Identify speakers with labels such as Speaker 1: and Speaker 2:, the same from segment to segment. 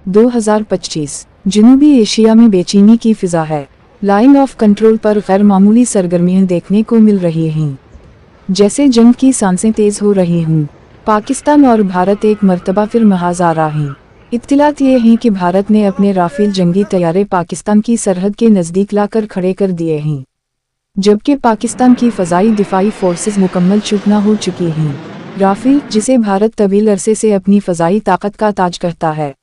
Speaker 1: 2025 जनूबी एशिया में बेचैनी की फिजा है। लाइन ऑफ कंट्रोल पर गैर मामूली सरगर्मियां देखने को मिल रही हैं, जैसे जंग की सांसें तेज हो रही हों। पाकिस्तान और भारत एक मर्तबा फिर महाज आ रहा हैं। इत्तिलात ये हैं कि भारत ने अपने राफेल जंगी तैयारे पाकिस्तान की सरहद के नज़दीक लाकर खड़े कर दिए हैं, जबकि पाकिस्तान की फ़ज़ाई दिफाई फोर्सेस मुकम्मल चूकना हो चुकी हैं। राफेल, जिसे भारत तवील अरसे से अपनी फ़ज़ाई ताकत का ताज कहता है,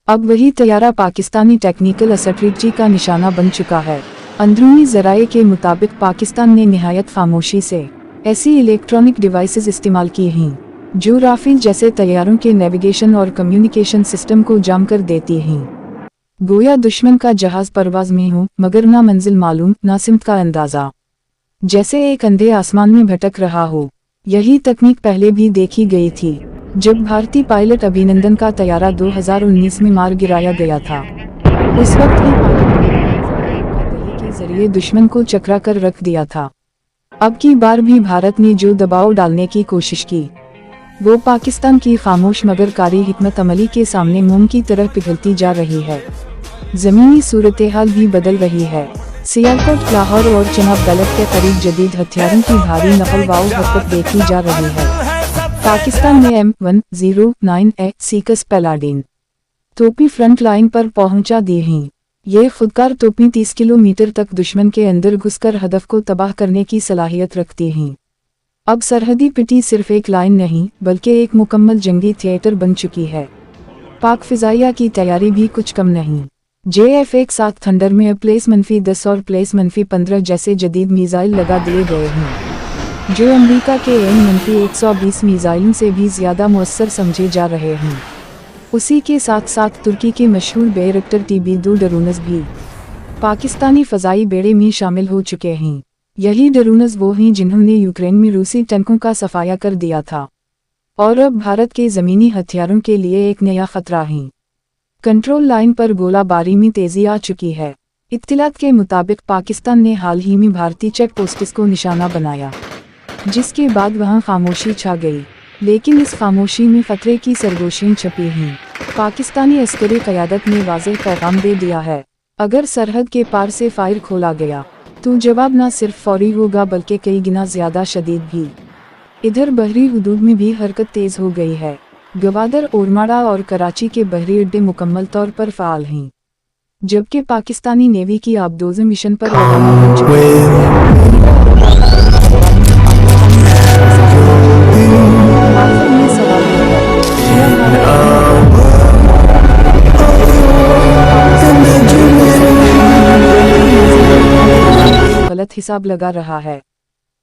Speaker 1: अब वही तैयारा पाकिस्तानी टेक्निकल स्ट्रेटजी का निशाना बन चुका है। अंदरूनी ज़राए के मुताबिक पाकिस्तान ने निहायत खामोशी से ऐसी इलेक्ट्रॉनिक डिवाइसेस इस्तेमाल की हैं जो राफेल जैसे तैयारों के नेविगेशन और कम्युनिकेशन सिस्टम को जाम कर देती हैं। गोया दुश्मन का जहाज परवाज में हो, मगर ना मंजिल मालूम ना सिमत का अंदाज़ा, जैसे एक अंधे आसमान में भटक रहा हो। यही तकनीक पहले भी देखी गई थी, जब भारतीय पायलट अभिनंदन का तैयारा 2019 में मार गिराया गया था। उस वक्त ही पायलट के जरिए दुश्मन को चकरा कर रख दिया था। अब की बार भी भारत ने जो दबाव डालने की कोशिश की, वो पाकिस्तान की खामोश मगर कारी हिकमत अमली के सामने मोम की तरह पिघलती जा रही है। जमीनी सूरत हाल भी बदल रही है। सियालकोट, लाहौर और चनाब गलत के करीब जदीद हथियारों की भारी नकल वाव हरकत देखी जा रही है। पाकिस्तान ने M109A सीकस पैलाडिन तोपी फ्रंट लाइन पर पहुंचा दी हैं। ये खुदकार तोपें 30 किलोमीटर तक दुश्मन के अंदर घुसकर हदफ को तबाह करने की सलाहियत रखती हैं। अब सरहदी पिटी सिर्फ एक लाइन नहीं, बल्कि एक मुकम्मल जंगी थिएटर बन चुकी है। पाक फिजाइया की तैयारी भी कुछ कम नहीं। JF-17 थंडर में प्लेस -10 और प्लेस -15 जैसे जदीद मिसाइल लगा दिए गए हैं, जो अमेरिका के M-120 मिसाइलों से भी ज़्यादा मुअस्सर समझे जा रहे हैं। उसी के साथ साथ तुर्की के मशहूर बैरक्टर TB2 ड्रोन्स भी पाकिस्तानी फ़ज़ाई बेड़े में शामिल हो चुके हैं। यही ड्रोन्स वो हैं जिन्होंने यूक्रेन में रूसी टैंकों का सफाया कर दिया था, और अब भारत के ज़मीनी हथियारों के लिए एक नया खतरा है। कंट्रोल लाइन पर गोलाबारी में तेज़ी आ चुकी है। इत्तिलात के मुताबिक पाकिस्तान ने हाल ही में भारतीय चेक पोस्ट्स को निशाना बनाया, जिसके बाद वहां खामोशी छा गई। लेकिन इस खामोशी में खतरे की सरगोशियां छपी हैं। पाकिस्तानी अस्करी क़यादत ने वाज़ेह पैगाम दे दिया है, अगर सरहद के पार से फायर खोला गया तो जवाब न सिर्फ फौरी होगा बल्कि कई गुना ज़्यादा शदीद भी। इधर बहरी हुदूद में भी हरकत तेज़ हो गई है। गवादर, ओरमाड़ा और कराची के बहरी अड्डे मुकम्मल तौर पर फ़ाल हैं, जबकि पाकिस्तानी नेवी की आबदोज़ मिशन पर गलत हिसाब लगा रहा है।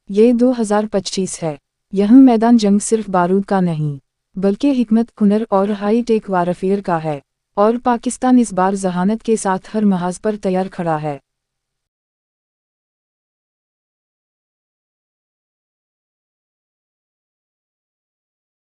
Speaker 1: ये 2025 है। यह मैदान जंग सिर्फ बारूद का नहीं, बल्कि हिकमत, हुनर और हाई टेक वारफेयर का है, और पाकिस्तान इस बार जहानत के साथ हर महाज पर तैयार खड़ा है।